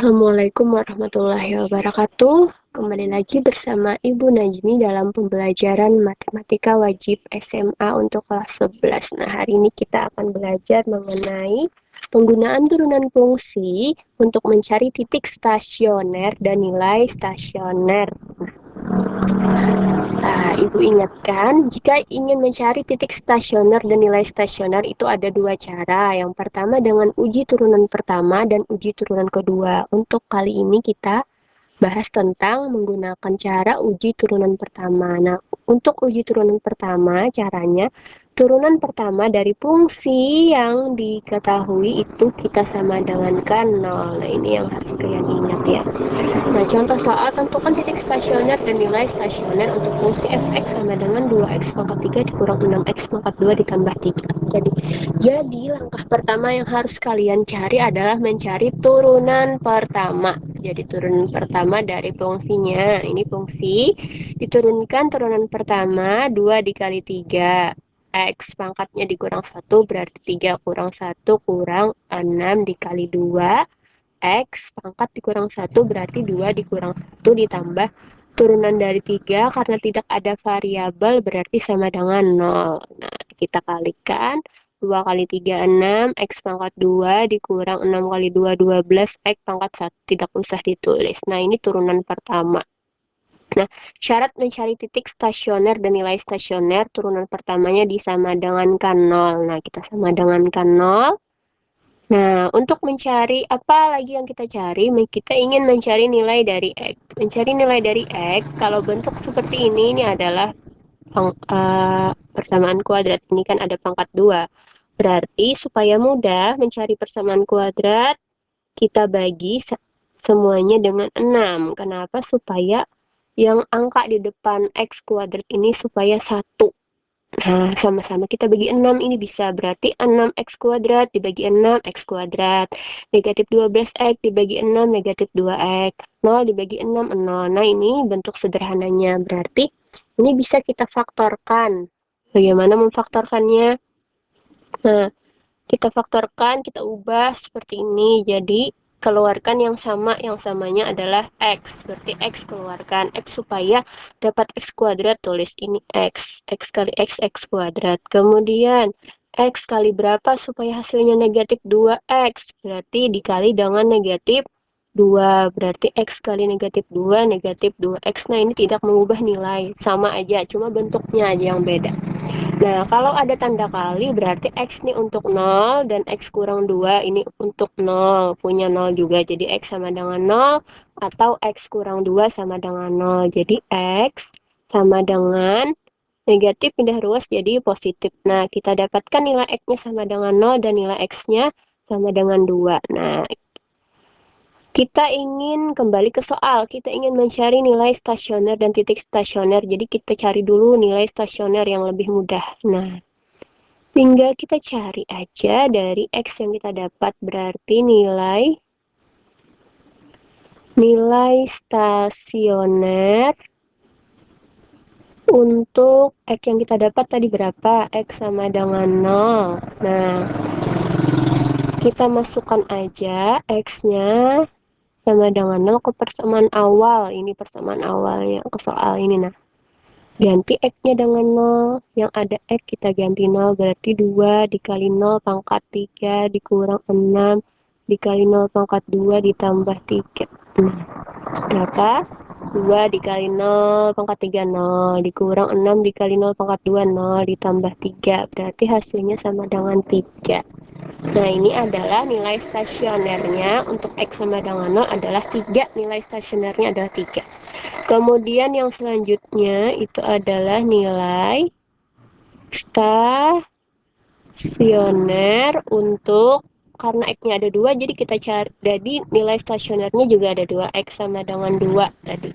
Assalamualaikum warahmatullahi wabarakatuh. Kembali lagi bersama Ibu Najmi dalam pembelajaran Matematika Wajib SMA untuk kelas 11. Nah, hari ini kita akan belajar mengenai penggunaan turunan fungsi untuk mencari titik stasioner dan nilai stasioner. Nah, Ibu ingatkan, jika ingin mencari titik stasioner dan nilai stasioner itu ada dua cara. Yang pertama dengan uji turunan pertama dan uji turunan kedua. Untuk kali ini kita bahas tentang menggunakan cara uji turunan pertama. Nah, untuk uji turunan pertama, caranya turunan pertama dari fungsi yang diketahui itu kita sama dengankan 0. Nah, ini yang harus kalian ingat ya. Nah, contoh soal tentukan titik stasioner dan nilai stasioner untuk fungsi fx sama dengan 2x pangkat 3 dikurang 6x pangkat 2 ditambah 3. Jadi langkah pertama yang harus kalian cari adalah mencari turunan pertama. Jadi turunan pertama dari fungsinya. Ini fungsi diturunkan turunan pertama 2 dikali 3. X pangkatnya dikurang 1 berarti 3 kurang 1 kurang 6 dikali 2. X pangkat dikurang 1 berarti 2 dikurang 1 ditambah turunan dari 3 karena tidak ada variabel berarti sama dengan 0. Nah, kita kalikan 2 kali 3 6, X pangkat 2 dikurang 6 kali 2 12, X pangkat 1 tidak usah ditulis. Nah, ini turunan pertama. Nah, syarat mencari titik stasioner dan nilai stasioner turunan pertamanya disamadangankan 0. Nah, kita samadangankan 0. Nah, untuk mencari apa lagi yang kita cari? Kita ingin mencari nilai dari X. Mencari nilai dari X, kalau bentuk seperti ini adalah persamaan kuadrat. Ini kan ada pangkat 2. Berarti supaya mudah mencari persamaan kuadrat, kita bagi semuanya dengan 6. Kenapa? Supaya yang angka di depan X kuadrat ini supaya 1. Nah, sama-sama kita bagi 6 ini bisa. Berarti 6x kuadrat dibagi 6x kuadrat. Negatif 12x dibagi 6, negatif 2x. 0 dibagi 6, 0. Nah, ini bentuk sederhananya. Berarti ini bisa kita faktorkan. Bagaimana memfaktorkannya? Nah, kita faktorkan, kita ubah seperti ini. Jadi, keluarkan yang sama, yang samanya adalah X. Berarti X keluarkan. X supaya dapat X kuadrat, tulis ini X. X kali X kuadrat. Kemudian, X kali berapa supaya hasilnya negatif 2X. Berarti dikali dengan negatif 2. Berarti X kali negatif 2, negatif 2X. Nah, ini tidak mengubah nilai. Sama aja, cuma bentuknya aja yang beda. Nah, kalau ada tanda kali berarti X nih untuk 0 dan X kurang 2 ini untuk 0. Punya 0 juga. Jadi X sama dengan 0 atau X kurang 2 sama dengan 0. Jadi X sama dengan negatif pindah ruas jadi positif. Nah, kita dapatkan nilai X-nya sama dengan 0 dan nilai X-nya sama dengan 2. Nah, kita ingin kembali ke soal. Kita ingin mencari nilai stasioner dan titik stasioner. Jadi kita cari dulu nilai stasioner yang lebih mudah. Nah, tinggal kita cari aja dari X yang kita dapat. Berarti nilai stasioner untuk X yang kita dapat tadi berapa? X sama dengan 0. Nah, kita masukkan aja X-nya sama dengan 0 ke persamaan awal. Ini persamaan awalnya ke soal ini. Nah, ganti X-nya dengan 0. Yang ada X kita ganti 0. Berarti 2 dikali 0 pangkat 3 dikurang 6 dikali 0 pangkat 2 ditambah 3. Nah, berapa? 2 dikali 0 pangkat 3, 0. Dikurang 6 dikali 0 pangkat 2, 0. Ditambah 3. Berarti hasilnya sama dengan 3. Nah, ini adalah nilai stasionernya untuk X sama dengan 0 adalah 3. Nilai stasionernya adalah 3. Kemudian yang selanjutnya itu adalah nilai stasioner untuk, karena X-nya ada 2, jadi kita cari, jadi nilai stasionernya juga ada 2. X sama dengan 2 tadi.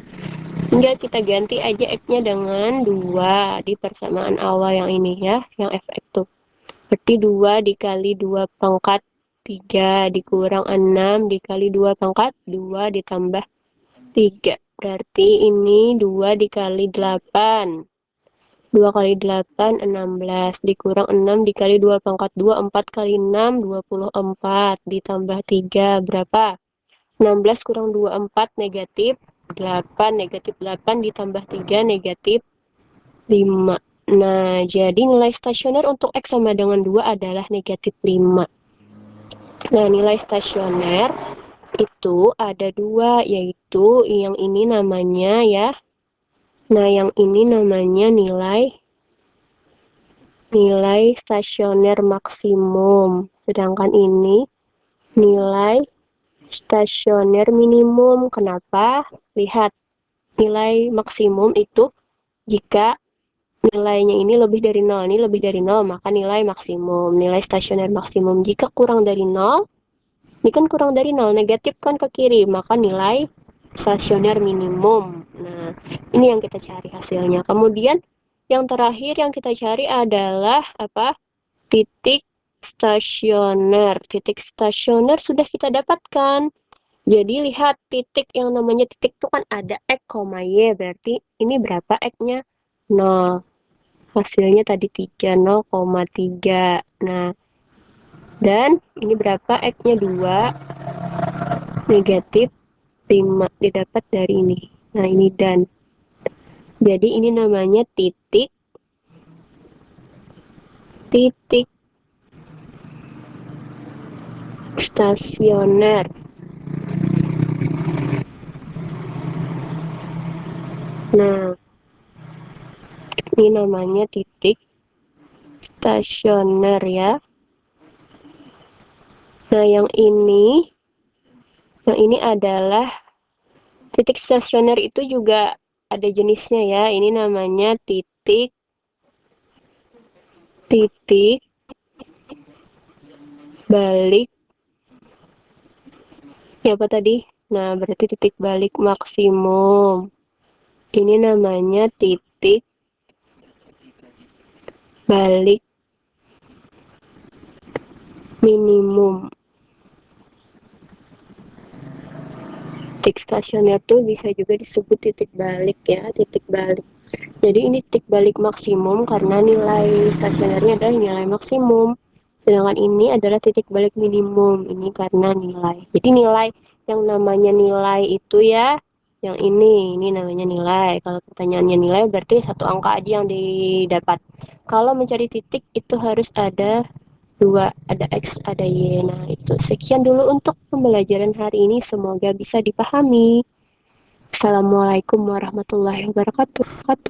Tinggal kita ganti aja X-nya dengan 2 di persamaan awal yang ini ya, yang Fx tuh. Berarti 2 dikali 2 pangkat 3 dikurang 6 dikali 2 pangkat 2 ditambah 3. Berarti ini 2 dikali 8. 2 kali 8, 16. Dikurang 6 dikali 2 pangkat 2, 4 kali 6, 24. Ditambah 3, berapa? 16 kurang 24 negatif 8, negatif 8 ditambah 3 negatif 5. Nah, jadi nilai stasioner untuk X sama dengan 2 adalah negatif 5. Nah, nilai stasioner itu ada 2, yaitu yang ini namanya ya. Nah, yang ini namanya nilai stasioner maksimum. Sedangkan ini nilai stasioner minimum. Kenapa? Lihat, nilai maksimum itu jika nilainya ini lebih dari 0, ini lebih dari 0, maka nilai maksimum. Nilai stasioner maksimum jika kurang dari 0, ini kan kurang dari 0, negatif kan ke kiri, maka nilai stasioner minimum. Nah, ini yang kita cari hasilnya. Kemudian yang terakhir yang kita cari adalah apa? Titik stasioner. Titik stasioner sudah kita dapatkan. Jadi lihat titik yang namanya titik itu kan ada X, Y, berarti ini berapa X-nya? 0. Hasilnya tadi 3, 0,3. Nah, dan ini berapa? X-nya 2, negatif 5. Didapat dari ini. Nah, ini dan. Jadi ini namanya titik stasioner. Nah, ini namanya titik stasioner ya. Nah, yang ini adalah titik stasioner itu juga ada jenisnya ya. Ini namanya titik balik. Ya apa tadi? Nah, berarti titik balik maksimum. Ini namanya titik balik minimum. Titik stasioner tuh bisa juga disebut titik balik ya, titik balik. Jadi ini titik balik maksimum karena nilai stasionernya adalah nilai maksimum. Sedangkan ini adalah titik balik minimum, ini karena nilai. Jadi nilai yang namanya nilai itu ya, yang ini namanya nilai. Kalau pertanyaannya nilai berarti satu angka aja yang didapat. Kalau mencari titik itu harus ada 2, ada X, ada Y. Nah, itu sekian dulu untuk pembelajaran hari ini. Semoga bisa dipahami. Assalamualaikum warahmatullahi wabarakatuh.